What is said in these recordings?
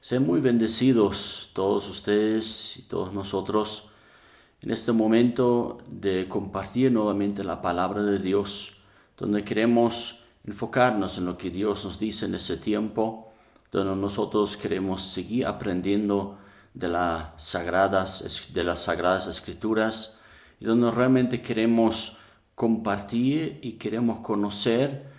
Sean muy bendecidos todos ustedes y todos nosotros en este momento de compartir nuevamente la palabra de Dios, donde queremos enfocarnos en lo que Dios nos dice en ese tiempo, donde nosotros queremos seguir aprendiendo de las sagradas escrituras y donde realmente queremos compartir y queremos conocer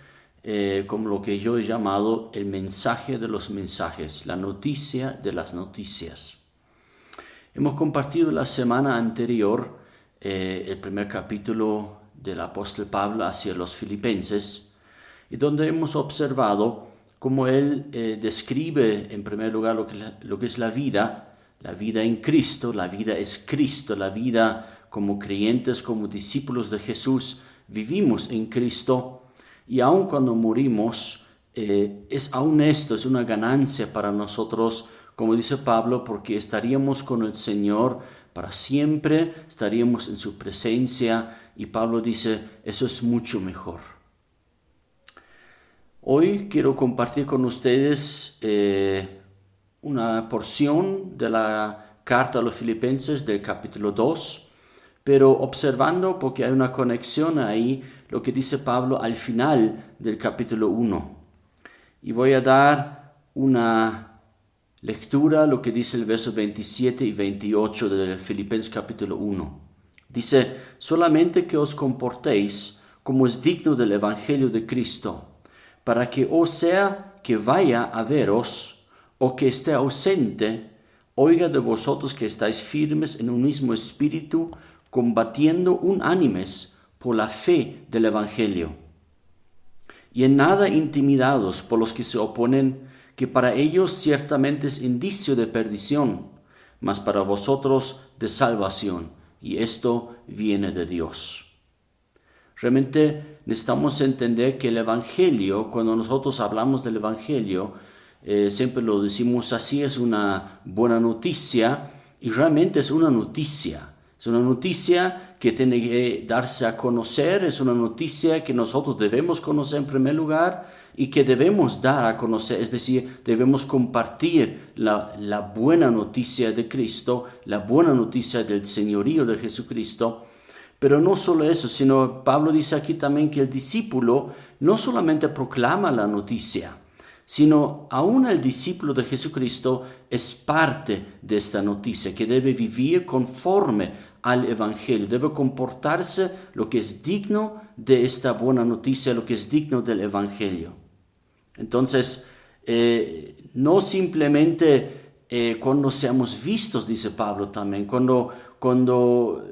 como lo que yo he llamado el mensaje de los mensajes, la noticia de las noticias. Hemos compartido la semana anterior el primer capítulo del apóstol Pablo hacia los filipenses, y donde hemos observado cómo él describe en primer lugar lo que es la vida en Cristo. La vida es Cristo, la vida como creyentes, como discípulos de Jesús, vivimos en Cristo. Y aun cuando morimos, esto es una ganancia para nosotros, como dice Pablo, porque estaríamos con el Señor para siempre, estaríamos en su presencia, y Pablo dice, eso es mucho mejor. Hoy quiero compartir con ustedes una porción de la carta a los Filipenses del capítulo 2, pero observando, porque hay una conexión ahí, lo que dice Pablo al final del capítulo 1. Y voy a dar una lectura, lo que dice el verso 27 y 28 de Filipenses capítulo 1. Dice, solamente que os comportéis como es digno del evangelio de Cristo, para que o sea que vaya a veros o que esté ausente, oiga de vosotros que estáis firmes en un mismo espíritu, combatiendo unánimes por la fe del evangelio, y en nada intimidados por los que se oponen, que para ellos ciertamente es indicio de perdición, mas para vosotros de salvación, y esto viene de Dios. Realmente necesitamos entender que el evangelio, cuando nosotros hablamos del evangelio, siempre lo decimos así, es una buena noticia, y realmente es una noticia. Es una noticia que tiene que darse a conocer, es una noticia que nosotros debemos conocer en primer lugar y que debemos dar a conocer, es decir, debemos compartir la buena noticia de Cristo, la buena noticia del señorío de Jesucristo. Pero no solo eso, sino Pablo dice aquí también que el discípulo no solamente proclama la noticia, sino aún el discípulo de Jesucristo es parte de esta noticia, que debe vivir conforme al Evangelio, debe comportarse lo que es digno de esta buena noticia, lo que es digno del Evangelio. Entonces, no simplemente cuando seamos vistos, dice Pablo también, cuando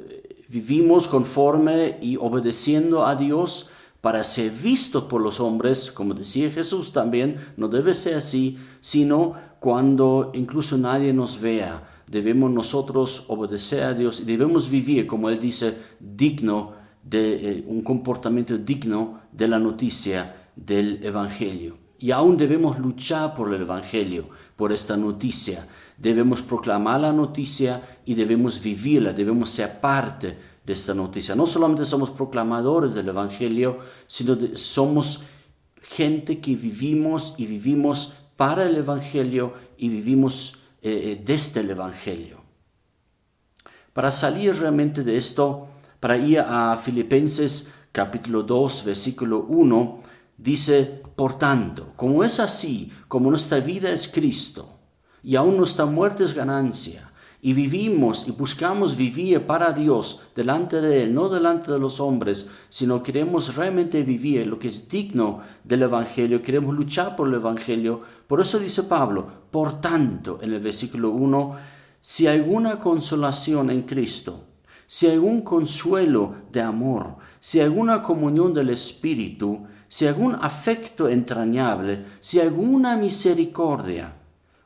vivimos conforme y obedeciendo a Dios, para ser visto por los hombres, como decía Jesús también, no debe ser así, sino cuando incluso nadie nos vea, debemos nosotros obedecer a Dios y debemos vivir, como Él dice, digno de un comportamiento digno de la noticia del Evangelio. Y aún debemos luchar por el Evangelio, por esta noticia. Debemos proclamar la noticia y debemos vivirla, debemos ser parte de esta noticia. No solamente somos proclamadores del Evangelio, sino somos gente que vivimos para el Evangelio y vivimos desde el Evangelio. Para salir realmente de esto, para ir a Filipenses capítulo 2, versículo 1, dice, por tanto, como es así, como nuestra vida es Cristo, y aún nuestra muerte es ganancia, y vivimos y buscamos vivir para Dios, delante de Él, no delante de los hombres, sino queremos realmente vivir lo que es digno del Evangelio, queremos luchar por el Evangelio. Por eso dice Pablo, por tanto, en el versículo 1, si hay alguna consolación en Cristo, si hay algún consuelo de amor, si hay alguna comunión del Espíritu, si hay algún afecto entrañable, si hay alguna misericordia,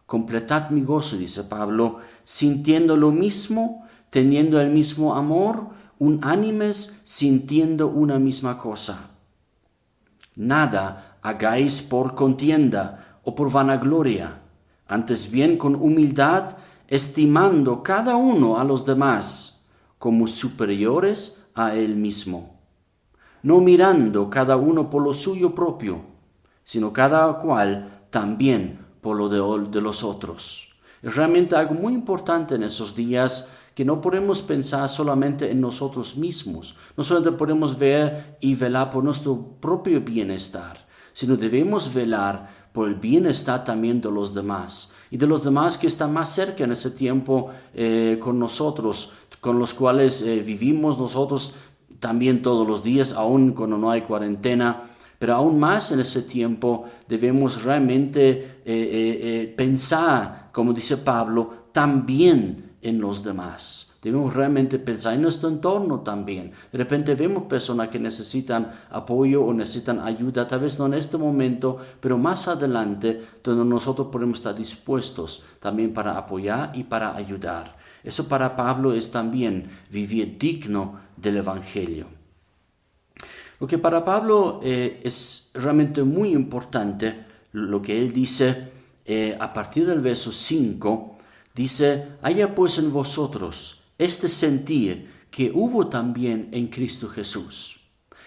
completad mi gozo, dice Pablo, sintiendo lo mismo, teniendo el mismo amor, unánimes, sintiendo una misma cosa. Nada hagáis por contienda o por vanagloria, antes bien con humildad, estimando cada uno a los demás como superiores a él mismo, no mirando cada uno por lo suyo propio, sino cada cual también por lo de los otros. Es realmente algo muy importante en esos días, que no podemos pensar solamente en nosotros mismos, no solamente podemos ver y velar por nuestro propio bienestar, sino debemos velar por el bienestar también de los demás, y de los demás que están más cerca en ese tiempo con nosotros, con los cuales vivimos nosotros también todos los días, aun cuando no hay cuarentena. Pero aún más en ese tiempo debemos realmente pensar, como dice Pablo, también en los demás. Debemos realmente pensar en nuestro entorno también. De repente vemos personas que necesitan apoyo o necesitan ayuda, tal vez no en este momento, pero más adelante, donde nosotros podemos estar dispuestos también para apoyar y para ayudar. Eso para Pablo es también vivir digno del Evangelio. Lo que para Pablo es realmente muy importante, lo que él dice a partir del verso 5, dice: haya pues en vosotros este sentir que hubo también en Cristo Jesús.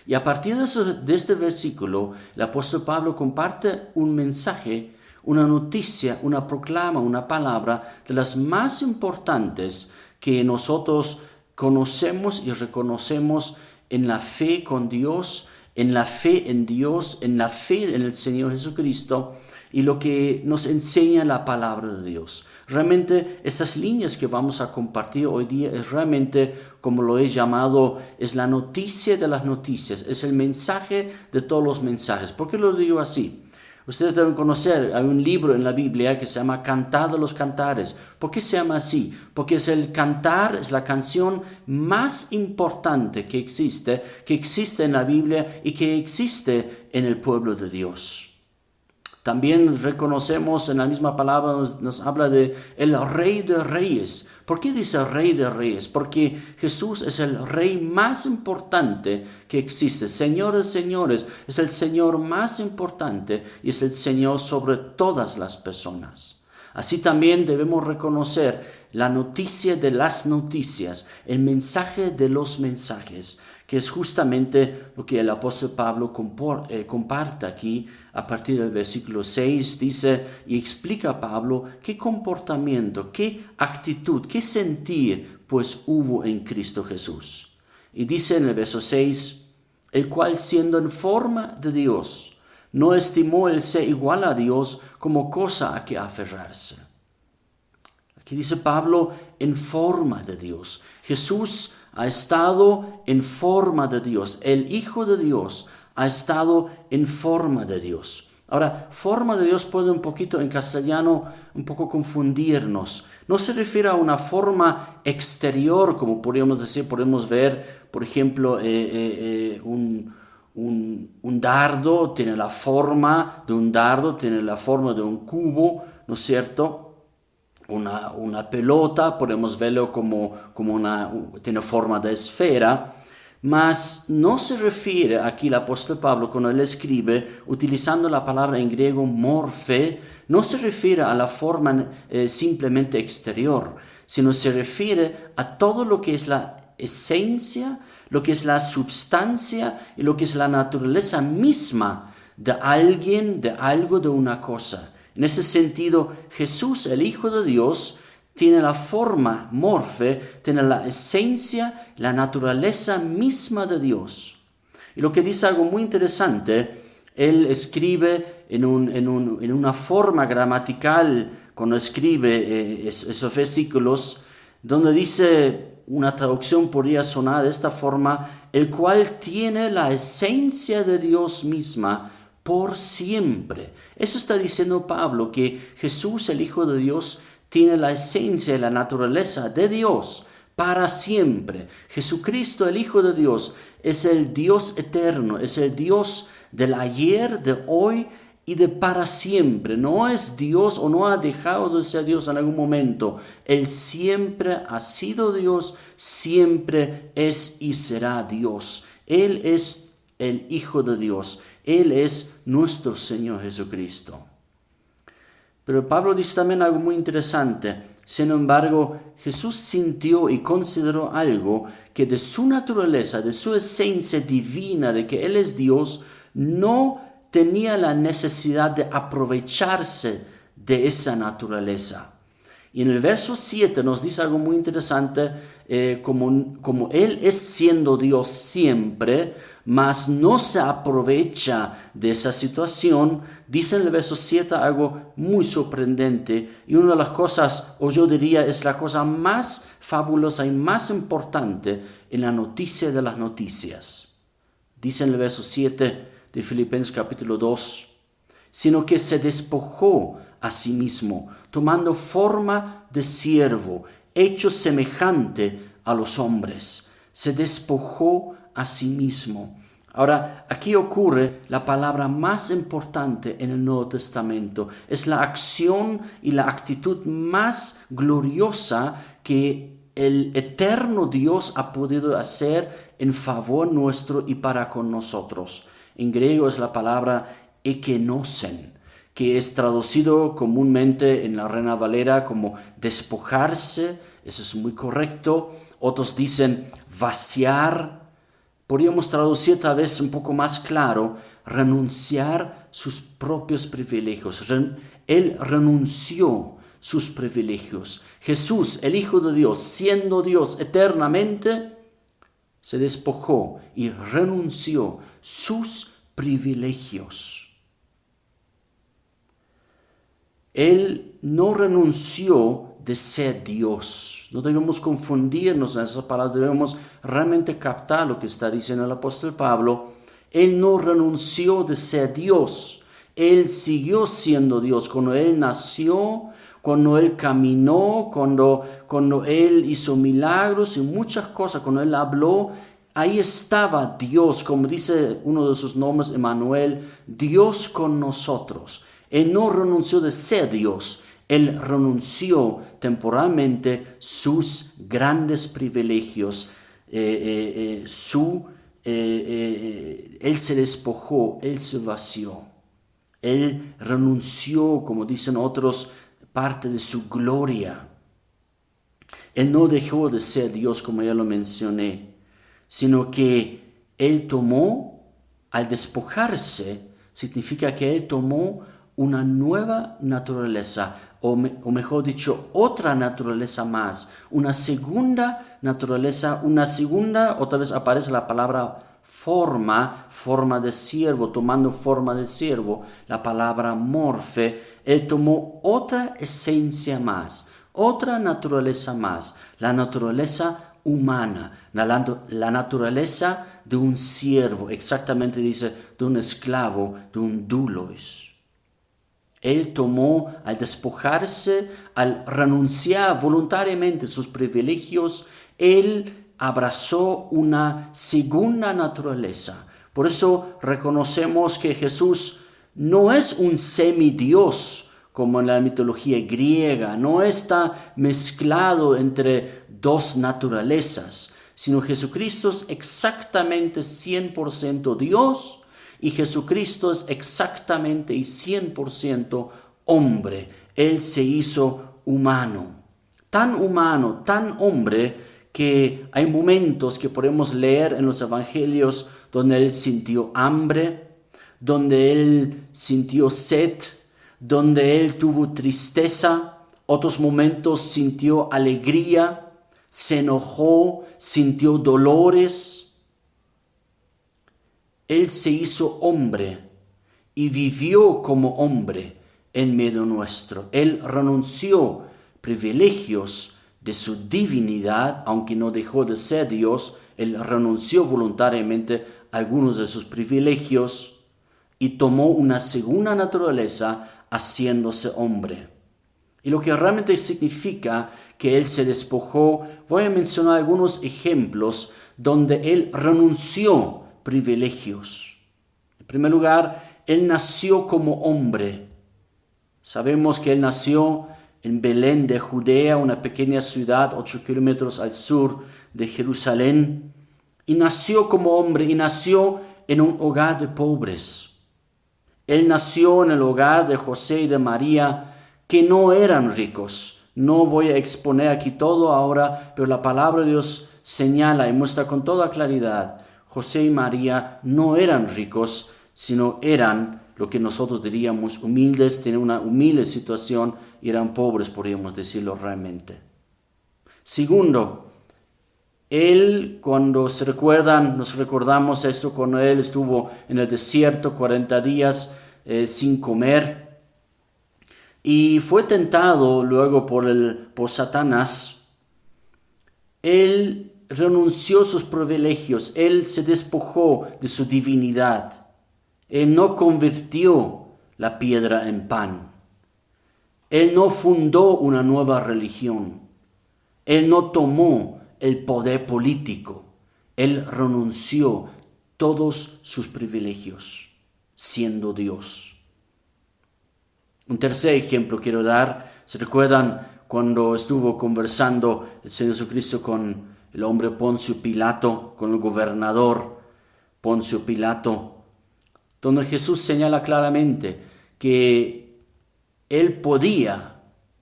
Y a partir de este versículo, el apóstol Pablo comparte un mensaje, una noticia, una proclama, una palabra de las más importantes que nosotros conocemos y reconocemos en la fe con Dios, en la fe en Dios, en la fe en el Señor Jesucristo y lo que nos enseña la palabra de Dios. Realmente estas líneas que vamos a compartir hoy día es realmente, como lo he llamado, es la noticia de las noticias, es el mensaje de todos los mensajes. ¿Por qué lo digo así? Ustedes deben conocer, hay un libro en la Biblia que se llama Cantar de los Cantares. ¿Por qué se llama así? Porque es el cantar, es la canción más importante que existe en la Biblia y que existe en el pueblo de Dios. También reconocemos en la misma palabra, nos habla de el Rey de Reyes. ¿Por qué dice Rey de Reyes? Porque Jesús es el Rey más importante que existe. Señor de señores, es el Señor más importante y es el Señor sobre todas las personas. Así también debemos reconocer la noticia de las noticias, el mensaje de los mensajes, que es justamente lo que el apóstol Pablo comparte aquí a partir del versículo 6, dice y explica a Pablo qué comportamiento, qué actitud, qué sentir pues hubo en Cristo Jesús. Y dice en el verso 6, el cual siendo en forma de Dios, no estimó el ser igual a Dios como cosa a que aferrarse. Aquí dice Pablo, en forma de Dios. Jesús ha estado en forma de Dios. El Hijo de Dios ha estado en forma de Dios. Ahora, forma de Dios puede un poquito en castellano un poco confundirnos. No se refiere a una forma exterior, como podríamos decir, podemos ver, por ejemplo, un dardo tiene la forma de un dardo, tiene la forma de un cubo, ¿no es cierto? Una pelota, podemos verlo como tiene forma de esfera, mas no se refiere aquí el apóstol Pablo cuando él escribe, utilizando la palabra en griego morfe, no se refiere a la forma simplemente exterior, sino se refiere a todo lo que es la esencia, lo que es la substancia y lo que es la naturaleza misma de alguien, de algo, de una cosa. En ese sentido, Jesús, el Hijo de Dios, tiene la forma morfe, tiene la esencia, la naturaleza misma de Dios. Y lo que dice algo muy interesante, él escribe en una forma gramatical, cuando escribe esos versículos, donde dice, una traducción podría sonar de esta forma, el cual tiene la esencia de Dios misma por siempre. Eso está diciendo Pablo, que Jesús, el Hijo de Dios, tiene la esencia y la naturaleza de Dios para siempre. Jesucristo, el Hijo de Dios, es el Dios eterno, es el Dios del ayer, de hoy y de para siempre. No es Dios o no ha dejado de ser Dios en algún momento. Él siempre ha sido Dios, siempre es y será Dios. Él es el Hijo de Dios. Él es nuestro Señor Jesucristo. Pero Pablo dice también algo muy interesante. Sin embargo, Jesús sintió y consideró algo que de su naturaleza, de su esencia divina, de que Él es Dios, no tenía la necesidad de aprovecharse de esa naturaleza. Y en el verso 7 nos dice algo muy interesante, como Él es siendo Dios siempre, mas no se aprovecha de esa situación. Dice en el verso 7 algo muy sorprendente, y una de las cosas, o yo diría, es la cosa más fabulosa y más importante en la noticia de las noticias. Dice en el verso 7 de Filipenses capítulo 2, sino que se despojó a sí mismo, tomando forma de siervo, hecho semejante a los hombres. Se despojó a sí mismo. Ahora, aquí ocurre la palabra más importante en el Nuevo Testamento. Es la acción y la actitud más gloriosa que el eterno Dios ha podido hacer en favor nuestro y para con nosotros. En griego es la palabra ekenosen, que es traducido comúnmente en la Reina Valera como despojarse. Eso es muy correcto. Otros dicen vaciar. Podríamos traducir tal vez un poco más claro, renunciar sus propios privilegios. Él renunció sus privilegios. Jesús, el Hijo de Dios, siendo Dios eternamente, se despojó y renunció sus privilegios. Él no renunció de ser Dios. No debemos confundirnos en esas palabras, debemos realmente captar lo que está diciendo el apóstol Pablo. Él no renunció de ser Dios. Él siguió siendo Dios. Cuando Él nació, cuando Él caminó, cuando Él hizo milagros y muchas cosas, cuando Él habló, ahí estaba Dios, como dice uno de sus nombres, Emmanuel, Dios con nosotros. Él no renunció de ser Dios, Él renunció temporalmente sus grandes privilegios, Él se despojó, Él se vació, Él renunció, como dicen otros, parte de su gloria. Él no dejó de ser Dios, como ya lo mencioné, sino que Él tomó, al despojarse, significa que Él tomó una nueva naturaleza, o mejor dicho, otra naturaleza más, una segunda naturaleza, otra vez aparece la palabra forma de siervo, tomando forma de siervo, la palabra morfe. Él tomó otra esencia más, otra naturaleza más, la naturaleza humana, la naturaleza de un siervo, exactamente dice, de un esclavo, de un doulos. Él tomó, al despojarse, al renunciar voluntariamente a sus privilegios, Él abrazó una segunda naturaleza. Por eso reconocemos que Jesús no es un semidios, como en la mitología griega, no está mezclado entre dos naturalezas, sino Jesucristo es exactamente 100% Dios, y Jesucristo es exactamente y 100% hombre. Él se hizo humano, tan hombre, que hay momentos que podemos leer en los evangelios donde Él sintió hambre, donde Él sintió sed, donde Él tuvo tristeza, otros momentos sintió alegría, se enojó, sintió dolores. Él se hizo hombre y vivió como hombre en medio nuestro. Él renunció privilegios de su divinidad, aunque no dejó de ser Dios. Él renunció voluntariamente a algunos de sus privilegios y tomó una segunda naturaleza haciéndose hombre. Y lo que realmente significa que Él se despojó, voy a mencionar algunos ejemplos donde Él renunció privilegios. En primer lugar, Él nació como hombre. Sabemos que Él nació en Belén de Judea, una pequeña ciudad 8 kilómetros al sur de Jerusalén, y nació como hombre, y nació en un hogar de pobres. Él nació en el hogar de José y de María, que no eran ricos. No voy a exponer aquí todo ahora, pero la palabra de Dios señala y muestra con toda claridad: José y María no eran ricos, sino eran lo que nosotros diríamos humildes, tenían una humilde situación y eran pobres, podríamos decirlo realmente. Segundo, él, cuando nos recordamos esto, cuando él estuvo en el desierto 40 días sin comer y fue tentado luego por Satanás, él renunció a sus privilegios, él se despojó de su divinidad, él no convirtió la piedra en pan, él no fundó una nueva religión, él no tomó el poder político, él renunció todos sus privilegios, siendo Dios. Un tercer ejemplo quiero dar. ¿Se recuerdan cuando estuvo conversando el Señor Jesucristo con el hombre Poncio Pilato, con el gobernador Poncio Pilato, donde Jesús señala claramente que él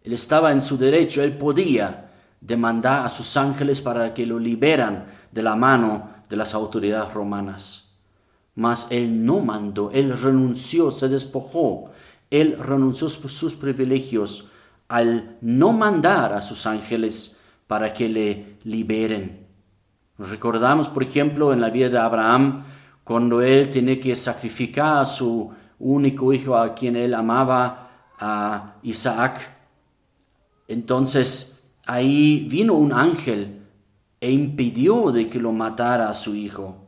estaba en su derecho, él podía demandar a sus ángeles para que lo liberan de la mano de las autoridades romanas. Mas él no mandó, él renunció, se despojó, él renunció a sus privilegios al no mandar a sus ángeles para que le liberen. Nos recordamos, por ejemplo, en la vida de Abraham, cuando él tenía que sacrificar a su único hijo a quien él amaba, a Isaac. Entonces, ahí vino un ángel e impidió de que lo matara a su hijo.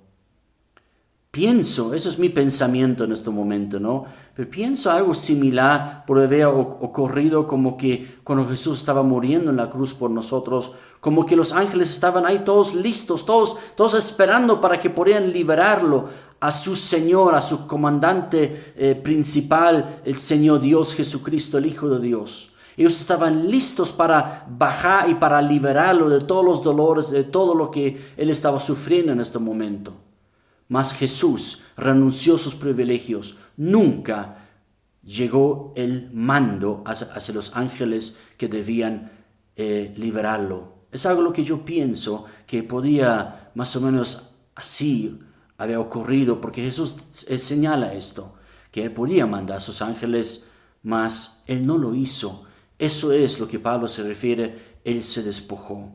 Pienso, eso es mi pensamiento en este momento, ¿no? Pero pienso algo similar por haber ocurrido como que cuando Jesús estaba muriendo en la cruz por nosotros, como que los ángeles estaban ahí todos listos, todos esperando para que podían liberarlo a su Señor, a su comandante principal, el Señor Dios Jesucristo, el Hijo de Dios. Ellos estaban listos para bajar y para liberarlo de todos los dolores, de todo lo que él estaba sufriendo en este momento. Mas Jesús renunció a sus privilegios. Nunca llegó el mando hacia los ángeles que debían liberarlo. Es algo lo que yo pienso que podía más o menos así haber ocurrido, porque Jesús señala esto, que él podía mandar a sus ángeles, mas él no lo hizo. Eso es lo que Pablo se refiere, él se despojó.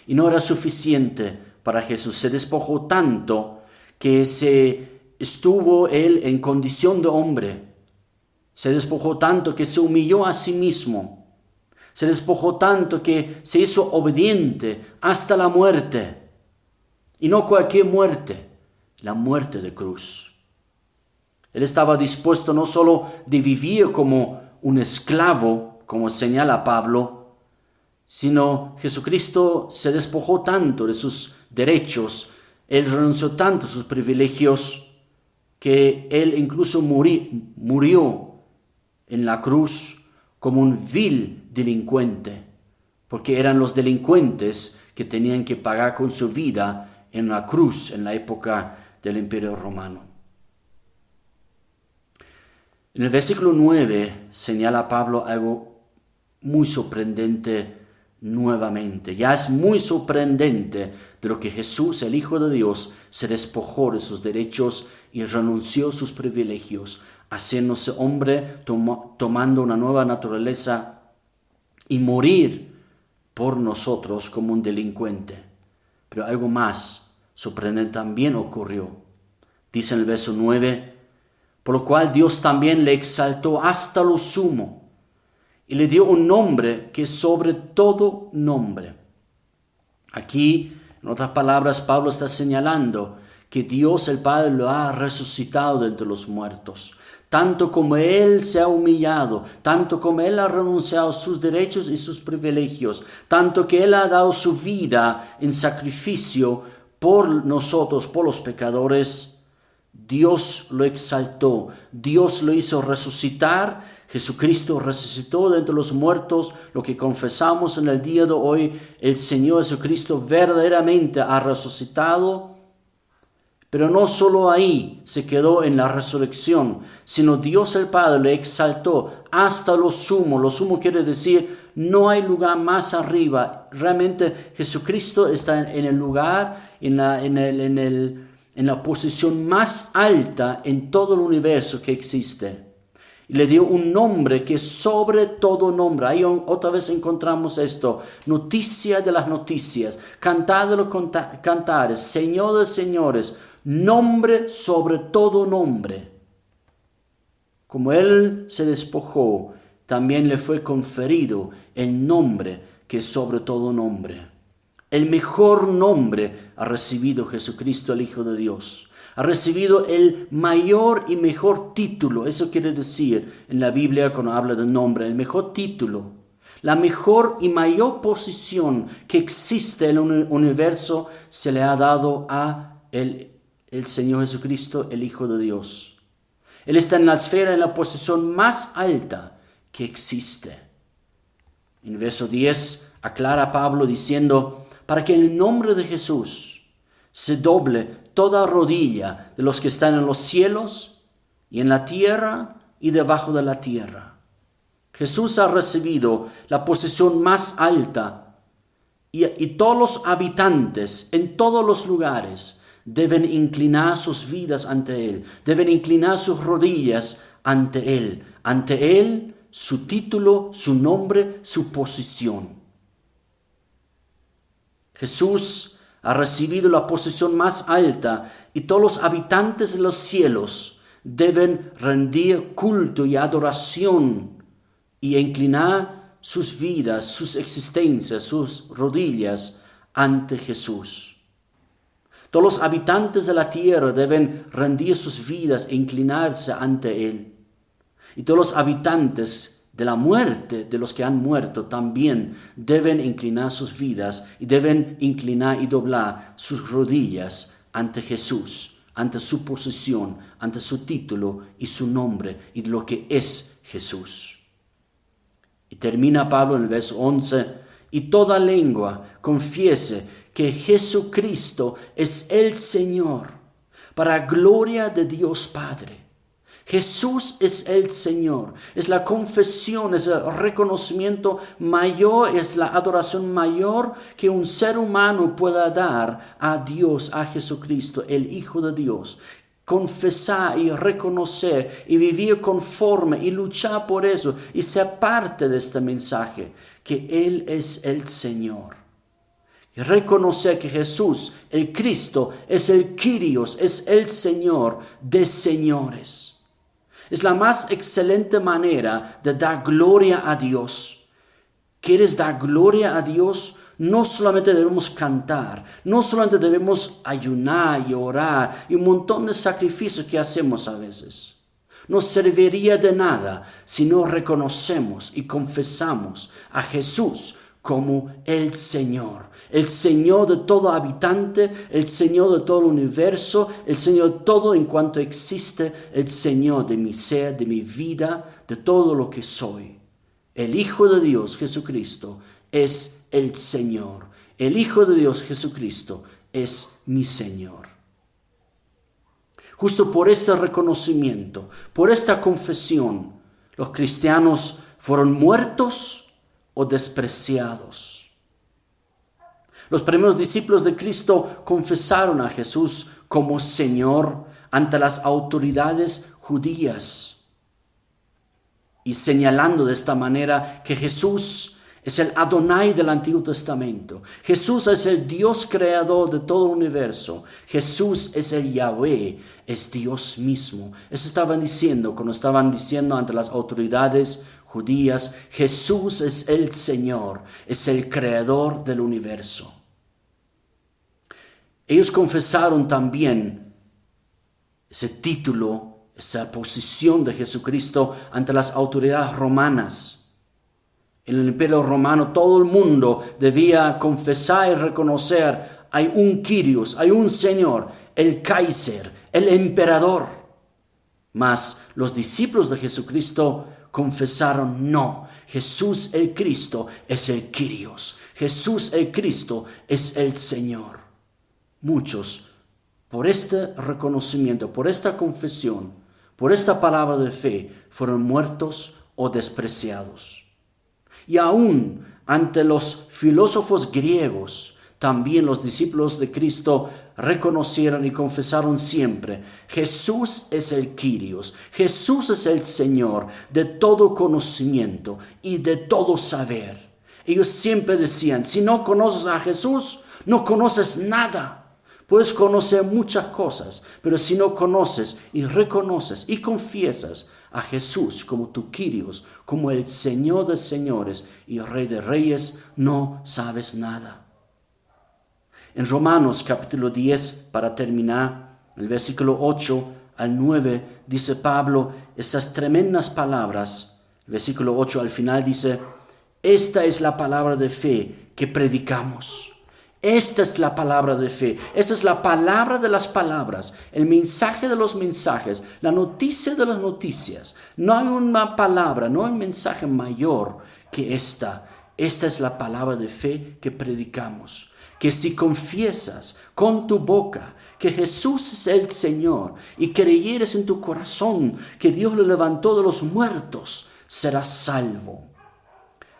Y no era suficiente para Jesús, se despojó tanto que estuvo él en condición de hombre. Se despojó tanto que se humilló a sí mismo. Se despojó tanto que se hizo obediente hasta la muerte. Y no cualquier muerte, la muerte de cruz. Él estaba dispuesto no solo de vivir como un esclavo, como señala Pablo, sino Jesucristo se despojó tanto de sus derechos, él renunció tanto a sus privilegios, que él incluso murió en la cruz como un vil delincuente, porque eran los delincuentes que tenían que pagar con su vida en la cruz en la época del Imperio Romano. En el versículo 9 señala Pablo algo muy sorprendente nuevamente. Ya es muy sorprendente de lo que Jesús, el Hijo de Dios, se despojó de sus derechos y renunció a sus privilegios, haciéndose hombre, tomando una nueva naturaleza y morir por nosotros como un delincuente. Pero algo más sorprendente también ocurrió. Dice en el verso 9, por lo cual Dios también le exaltó hasta lo sumo y le dio un nombre que es sobre todo nombre. Aquí, en otras palabras, Pablo está señalando que Dios el Padre lo ha resucitado de entre los muertos. Tanto como Él se ha humillado, tanto como Él ha renunciado a sus derechos y sus privilegios, tanto que Él ha dado su vida en sacrificio por nosotros, por los pecadores, Dios lo exaltó, Dios lo hizo resucitar. Jesucristo resucitó de entre los muertos, lo que confesamos en el día de hoy. El Señor Jesucristo verdaderamente ha resucitado. Pero no solo ahí se quedó en la resurrección, sino Dios el Padre le exaltó hasta lo sumo. Lo sumo quiere decir, no hay lugar más arriba. Realmente Jesucristo está en el lugar, en en la posición más alta en todo el universo que existe. Y le dio un nombre que es sobre todo nombre. Ahí otra vez encontramos esto. Noticia de las noticias. Cantar de los cantares. Señor de señores. Nombre sobre todo nombre. Como Él se despojó, también le fue conferido el nombre que es sobre todo nombre. El mejor nombre ha recibido Jesucristo, el Hijo de Dios. Ha recibido el mayor y mejor título. Eso quiere decir en la Biblia cuando habla de nombre, el mejor título. La mejor y mayor posición que existe en el universo se le ha dado a el Señor Jesucristo, el Hijo de Dios. Él está en la esfera, en la posición más alta que existe. En verso 10 aclara Pablo diciendo, para que en el nombre de Jesús se doble toda rodilla de los que están en los cielos y en la tierra y debajo de la tierra. Jesús ha recibido la posición más alta y todos los habitantes en todos los lugares deben inclinar sus vidas ante Él, deben inclinar sus rodillas ante Él, su título, su nombre, su posición. Jesús ha recibido la posición más alta y todos los habitantes de los cielos deben rendir culto y adoración y inclinar sus vidas, sus existencias, sus rodillas ante Jesús. Todos los habitantes de la tierra deben rendir sus vidas e inclinarse ante Él. Y todos los habitantes de la muerte, de los que han muerto, también deben inclinar sus vidas y deben inclinar y doblar sus rodillas ante Jesús, ante su posición, ante su título y su nombre y lo que es Jesús. Y termina Pablo en el verso 11, y toda lengua confiese que Jesucristo es el Señor, para gloria de Dios Padre. Jesús es el Señor, es la confesión, es el reconocimiento mayor, es la adoración mayor que un ser humano pueda dar a Dios, a Jesucristo, el Hijo de Dios. Confesar y reconocer y vivir conforme y luchar por eso y ser parte de este mensaje, que Él es el Señor. Y reconocer que Jesús, el Cristo, es el Kyrios, es el Señor de señores. Es la más excelente manera de dar gloria a Dios. ¿Quieres dar gloria a Dios? No solamente debemos cantar, no solamente debemos ayunar y orar y un montón de sacrificios que hacemos a veces. No serviría de nada si no reconocemos y confesamos a Jesús como el Señor de todo habitante, el Señor de todo el universo, el Señor de todo en cuanto existe, el Señor de mi ser, de mi vida, de todo lo que soy. El Hijo de Dios, Jesucristo, es el Señor. El Hijo de Dios, Jesucristo, es mi Señor. Justo por este reconocimiento, por esta confesión, los cristianos fueron muertos o despreciados. Los primeros discípulos de Cristo confesaron a Jesús como Señor ante las autoridades judías y señalando de esta manera que Jesús es el Adonai del Antiguo Testamento. Jesús es el Dios creador de todo el universo. Jesús es el Yahweh, es Dios mismo. Eso estaban diciendo cuando estaban diciendo ante las autoridades judías, Jesús es el Señor, es el creador del universo. Ellos confesaron también ese título, esa posición de Jesucristo ante las autoridades romanas. En el Imperio Romano todo el mundo debía confesar y reconocer, hay un Kyrios, hay un Señor, el Kaiser, el emperador. Mas los discípulos de Jesucristo confesaron, no, Jesús el Cristo es el Kyrios, Jesús el Cristo es el Señor. Muchos, por este reconocimiento, por esta confesión, por esta palabra de fe, fueron muertos o despreciados. Y aún ante los filósofos griegos, También los discípulos de Cristo reconocieron y confesaron siempre: Jesús es el Kyrios, Jesús es el Señor de todo conocimiento y de todo saber. Ellos siempre decían: si no conoces a Jesús, no conoces nada. Puedes conocer muchas cosas, pero si no conoces y reconoces y confiesas a Jesús como tu Kyrios, como el Señor de señores y Rey de reyes, no sabes nada. En Romanos capítulo 10, para terminar, el versículo 8 al 9, dice Pablo esas tremendas palabras. El versículo 8 al final dice: esta es la palabra de fe que predicamos. Esta es la palabra de fe. Esta es la palabra de las palabras, el mensaje de los mensajes, la noticia de las noticias. No hay una palabra, no hay un mensaje mayor que esta. Esta es la palabra de fe que predicamos. Que si confiesas con tu boca que Jesús es el Señor y creyeres en tu corazón que Dios lo levantó de los muertos, serás salvo.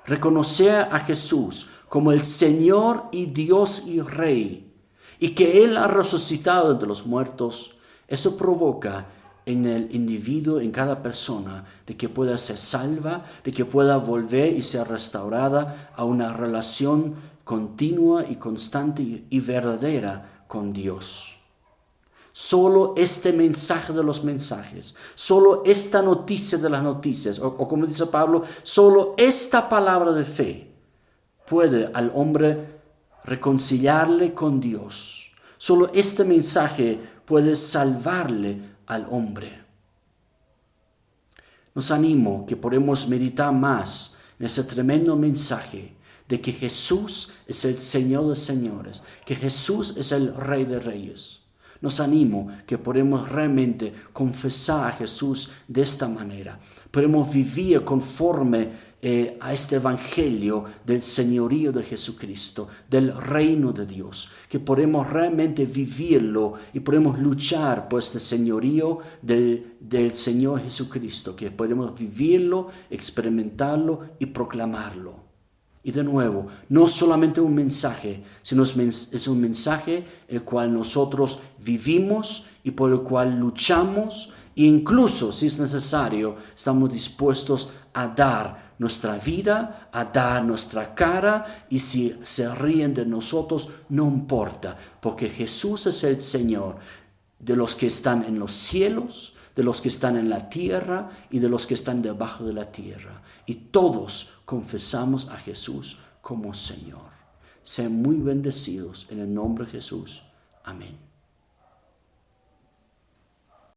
Reconocer a Jesús como el Señor y Dios y Rey, y que Él ha resucitado de los muertos, eso provoca en el individuo, en cada persona, de que pueda ser salva, de que pueda volver y ser restaurada a una relación continua y constante y verdadera con Dios. Solo este mensaje de los mensajes, solo esta noticia de las noticias, o como dice Pablo, solo esta palabra de fe puede al hombre reconciliarle con Dios. Solo este mensaje puede salvarle al hombre. Nos animo que podemos meditar más en ese tremendo mensaje de que Jesús es el Señor de señores, que Jesús es el Rey de reyes. Nos animo que podemos realmente confesar a Jesús de esta manera. Podemos vivir conforme a este evangelio del señorío de Jesucristo, del reino de Dios, que podemos realmente vivirlo y podemos luchar por este señorío del Señor Jesucristo, que podemos vivirlo, experimentarlo y proclamarlo. Y de nuevo, no solamente un mensaje, sino es un mensaje el cual nosotros vivimos y por el cual luchamos, e incluso, si es necesario, estamos dispuestos a dar nuestra vida, a dar nuestra cara, y si se ríen de nosotros, no importa, porque Jesús es el Señor de los que están en los cielos, de los que están en la tierra y de los que están debajo de la tierra. Y todos confesamos a Jesús como Señor. Sean muy bendecidos en el nombre de Jesús. Amén.